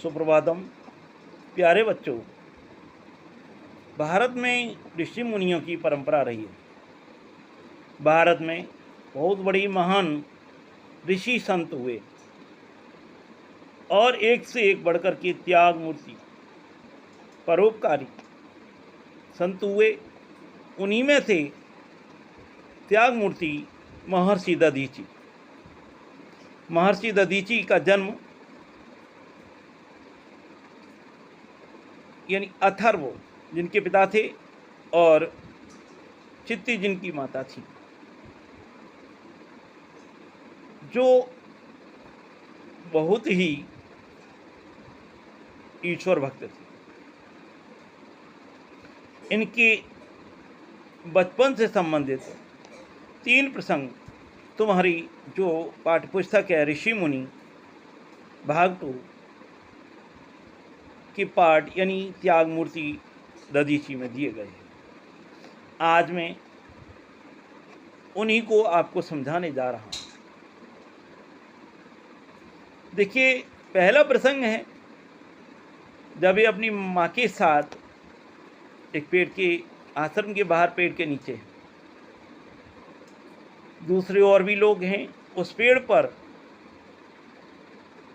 सुप्रभातम। प्यारे बच्चों, भारत में ऋषि मुनियों की परंपरा रही है। भारत में बहुत बड़ी महान ऋषि संत हुए और एक से एक बढ़कर के त्याग मूर्ति परोपकारी संत हुए। उन्हीं में थे त्याग मूर्ति महर्षि दधीची। महर्षि दधीची का जन्म यानी अथर्व जिनके पिता थे और चित्ती जिनकी माता थी, जो बहुत ही ईश्वर भक्त थे। इनके बचपन से संबंधित 3 प्रसंग तुम्हारी जो पाठ्यपुस्तक है ऋषि मुनि भाग 2 के पाठ यानी त्याग मूर्ति दधीची में दिए गए हैं। आज मैं उन्हीं को आपको समझाने जा रहा हूँ। देखिए, पहला प्रसंग है जब ये अपनी माँ के साथ एक पेड़ के आश्रम के बाहर पेड़ के नीचे, दूसरे और भी लोग हैं उस पेड़ पर,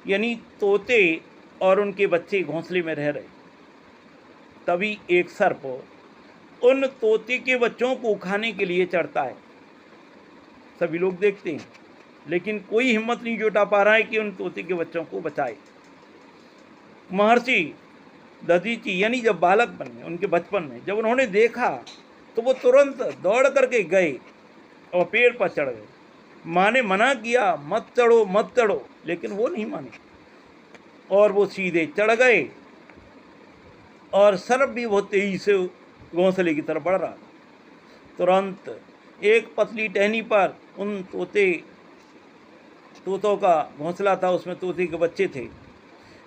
यानी तोते और उनके बच्चे घोंसले में रह रहे। तभी एक सर्प उन तोते के बच्चों को खाने के लिए चढ़ता है। सभी लोग देखते हैं, लेकिन कोई हिम्मत नहीं जुटा पा रहा है कि उन तोते के बच्चों को बचाए। महर्षि दधीची यानी जब बालक बने, उनके बचपन में जब उन्होंने देखा तो वो तुरंत दौड़ करके गए और पेड़ पर चढ़ गए। माँ ने मना किया, मत चढ़ो मत चढ़ो, लेकिन वो नहीं माने और वो सीधे चढ़ गए। और सर्प भी बहुत तेजी से घोंसले की तरफ बढ़ रहा था। तुरंत एक पतली टहनी पर उन तोतों का घोंसला था, उसमें तोते के बच्चे थे।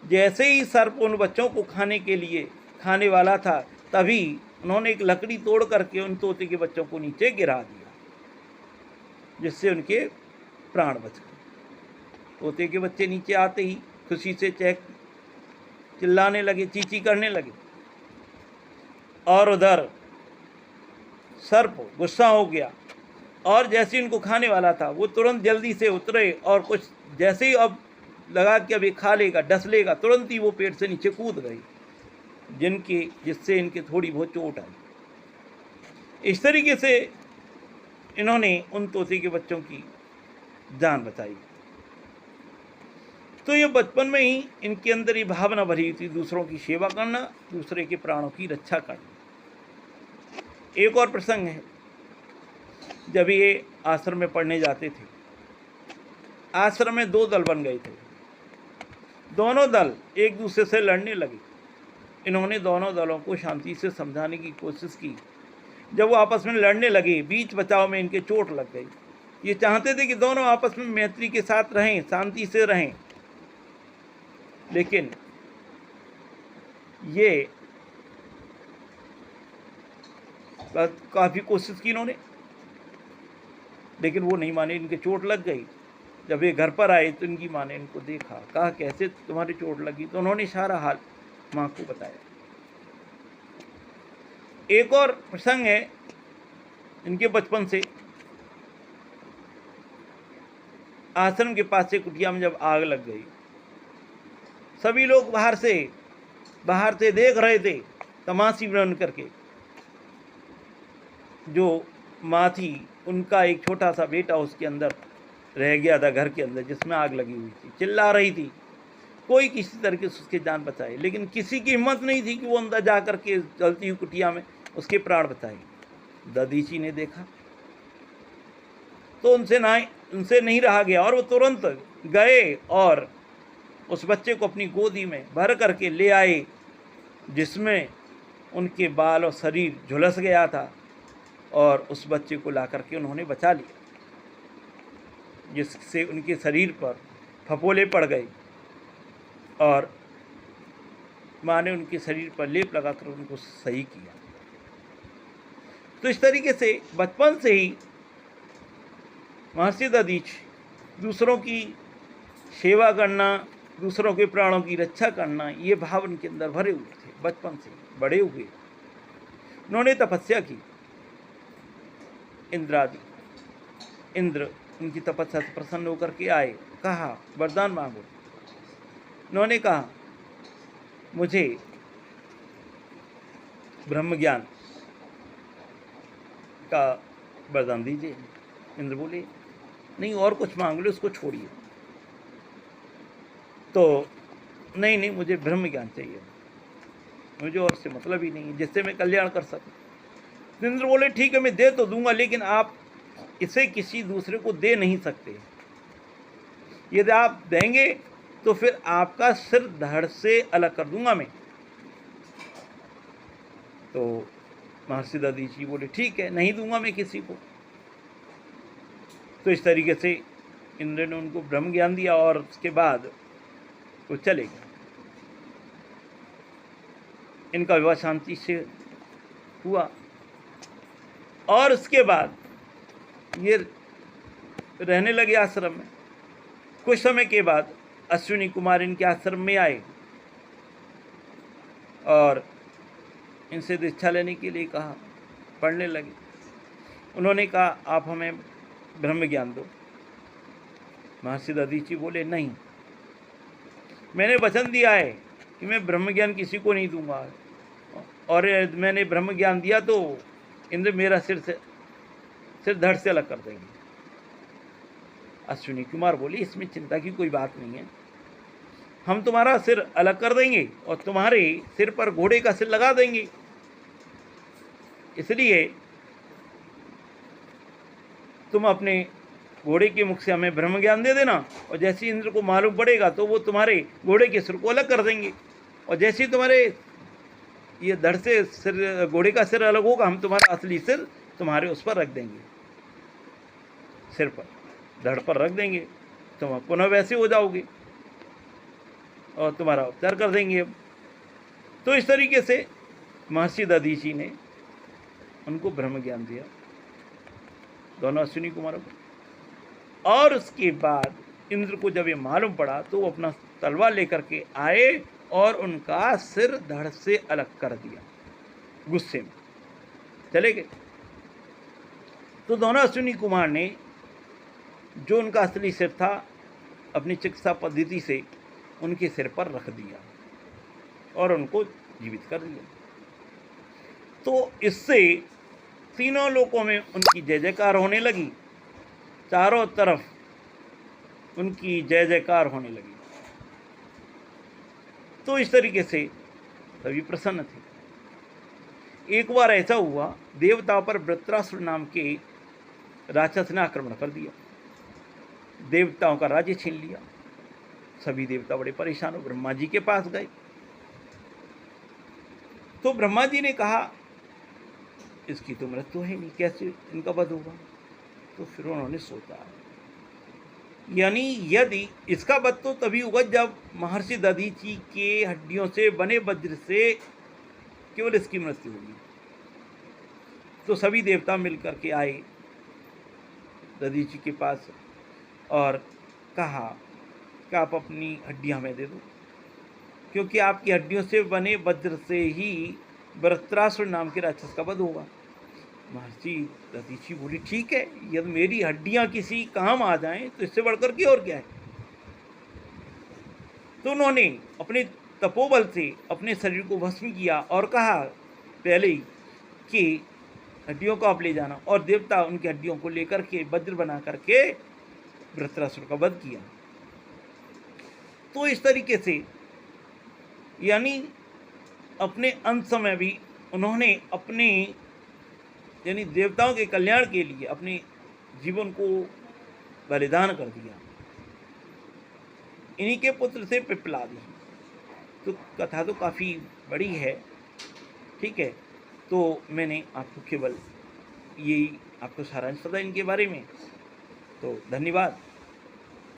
जैसे ही सर्प उन बच्चों को खाने वाला था, तभी उन्होंने एक लकड़ी तोड़ करके उन तोते के बच्चों को नीचे गिरा दिया, जिससे उनके प्राण बच गए। तोते के बच्चे नीचे आते ही खुशी से चिल्लाने लगे, चींची करने लगे। और उधर सर्प गुस्सा हो गया और जैसे इनको खाने वाला था वो तुरंत जल्दी से उतरे और कुछ जैसे ही अब लगा कि अभी खा लेगा, डस लेगा, तुरंत ही वो पेड़ से नीचे कूद गई, जिससे इनके थोड़ी बहुत चोट आई। इस तरीके से इन्होंने उन तोते के बच्चों की जान बचाई। तो ये बचपन में ही इनके अंदर ये भावना भरी थी, दूसरों की सेवा करना, दूसरे के प्राणों की रक्षा करना। एक और प्रसंग है, जब ये आश्रम में पढ़ने जाते थे। आश्रम में 2 दल बन गए थे। दोनों दल एक दूसरे से लड़ने लगे। इन्होंने दोनों दलों को शांति से समझाने की कोशिश की। जब वो आपस में लड़ने लगे, बीच बचाव में इनके चोट लग गई। ये चाहते थे कि दोनों आपस में मैत्री के साथ रहें, शांति से रहें, लेकिन ये काफ़ी कोशिश की इन्होंने, लेकिन वो नहीं माने, इनके चोट लग गई। जब ये घर पर आए तो इनकी माँ ने इनको देखा, कहा कैसे तुम्हारी चोट लगी, तो उन्होंने सारा हाल माँ को बताया। एक और प्रसंग है इनके बचपन से। आश्रम के पास से कुटिया में जब आग लग गई, सभी लोग बाहर से देख रहे थे, तमाशी बन करके। जो माँ थी, उनका एक छोटा सा बेटा उसके अंदर रह गया था, घर के अंदर, जिसमें आग लगी हुई थी। चिल्ला रही थी, कोई किसी तरीके से उसकी जान बचाए, लेकिन किसी की हिम्मत नहीं थी कि वो अंदर जा कर के जलती हुई कुटिया में उसके प्राण बचाए। दधीची ने देखा तो उनसे नहीं रहा गया और वो तुरंत गए और उस बच्चे को अपनी गोदी में भर करके ले आए, जिसमें उनके बाल और शरीर झुलस गया था, और उस बच्चे को ला करके उन्होंने बचा लिया, जिससे उनके शरीर पर फफोले पड़ गए और माँ ने उनके शरीर पर लेप लगाकर उनको सही किया। तो इस तरीके से बचपन से ही महर्षि दधीची दूसरों की सेवा करना, दूसरों के प्राणों की रक्षा करना, ये भाव उनके अंदर भरे हुए थे बचपन से बड़े हुए। उन्होंने तपस्या की। इंद्र उनकी तपस्या से प्रसन्न होकर के आए, कहा वरदान मांगो। उन्होंने कहा मुझे ब्रह्म ज्ञान का वरदान दीजिए। इंद्र बोले नहीं, और कुछ मांग लो, उसको छोड़िए। तो नहीं, मुझे ब्रह्म ज्ञान चाहिए, मुझे और से मतलब ही नहीं, जिससे मैं कल्याण कर सकूं। इंद्र बोले ठीक है, मैं दे तो दूंगा, लेकिन आप इसे किसी दूसरे को दे नहीं सकते। यदि आप देंगे तो फिर आपका सिर धड़ से अलग कर दूंगा मैं। तो महर्षि दधीचि बोले ठीक है, नहीं दूंगा मैं किसी को। तो इस तरीके से इंद्र ने उनको ब्रह्म ज्ञान दिया और उसके बाद वो चले गए। इनका विवाह शांति से हुआ और उसके बाद ये रहने लगे आश्रम में। कुछ समय के बाद अश्विनी कुमार इनके आश्रम में आए और इनसे दीक्षा लेने के लिए कहा। पढ़ने लगे। उन्होंने कहा आप हमें ब्रह्म ज्ञान दो। महर्षि दधीचि बोले नहीं, मैंने वचन दिया है कि मैं ब्रह्म ज्ञान किसी को नहीं दूंगा, और मैंने ब्रह्म ज्ञान दिया तो इंद्र मेरा सिर धड़ से अलग कर देंगे। अश्विनी कुमार बोले इसमें चिंता की कोई बात नहीं है, हम तुम्हारा सिर अलग कर देंगे और तुम्हारे सिर पर घोड़े का सिर लगा देंगे। इसलिए तुम अपने घोड़े के मुख से हमें ब्रह्म ज्ञान दे देना, और जैसे ही इंद्र को मालूम पड़ेगा तो वो तुम्हारे घोड़े के सिर को अलग कर देंगे, और जैसे ही तुम्हारे ये धड़ से सिर घोड़े का सिर अलग होगा, हम तुम्हारा असली सिर तुम्हारे उस पर रख देंगे, सिर पर धड़ पर रख देंगे, तुम पुनः वैसे हो जाओगे और तुम्हारा उपचार कर देंगे। अब तो इस तरीके से महर्षि दधीचि ने उनको ब्रह्म ज्ञान दिया, दोनों अश्विनी कुमारों को। और उसके बाद इंद्र को जब ये मालूम पड़ा तो वो अपना तलवार लेकर के आए और उनका सिर धड़ से अलग कर दिया। गुस्से में चले गए। तो दोनों अश्विनी कुमार ने जो उनका असली सिर था अपनी चिकित्सा पद्धति से उनके सिर पर रख दिया और उनको जीवित कर दिया। तो इससे तीनों लोकों में उनकी जय जयकार होने लगी, चारों तरफ उनकी जय जयकार होने लगी। तो इस तरीके से सभी प्रसन्न थे। एक बार ऐसा हुआ, देवताओं पर वृत्रासुर नाम के राक्षस ने आक्रमण कर दिया, देवताओं का राज्य छीन लिया। सभी देवता बड़े परेशान हो ब्रह्मा जी के पास गए। तो ब्रह्मा जी ने कहा इसकी तो मृत्यु है नहीं, कैसे इनका वध होगा। तो फिर उन्होंने सोचा यानी यदि इसका वध तो तभी होगा जब महर्षि दधीचि के हड्डियों से बने वज्र से केवल इसकी मृत्यु होगी। तो सभी देवता मिलकर के आए दधीचि के पास और कहा कि आप अपनी हड्डियां हमें दे दो, क्योंकि आपकी हड्डियों से बने वज्र से ही वृत्रासुर नाम के राक्षस का वध होगा। महर्षि दधीचि बोली ठीक है, यदि मेरी हड्डियां किसी काम आ जाएं तो इससे बढ़कर के और क्या है। तो उन्होंने अपने तपोबल से अपने शरीर को भस्म किया और कहा पहले ही कि हड्डियों को आप ले जाना, और देवता उनकी हड्डियों को लेकर के वज्र बना करके वृत्रासुर का वध किया। तो इस तरीके से यानी अपने अंत समय भी उन्होंने अपने यानी देवताओं के कल्याण के लिए अपने जीवन को बलिदान कर दिया। इन्हीं के पुत्र थे पिप्पलादि। तो कथा तो काफ़ी बड़ी है, ठीक है। तो मैंने आपको केवल यही आपको सारांश बताया इनके बारे में। तो धन्यवाद।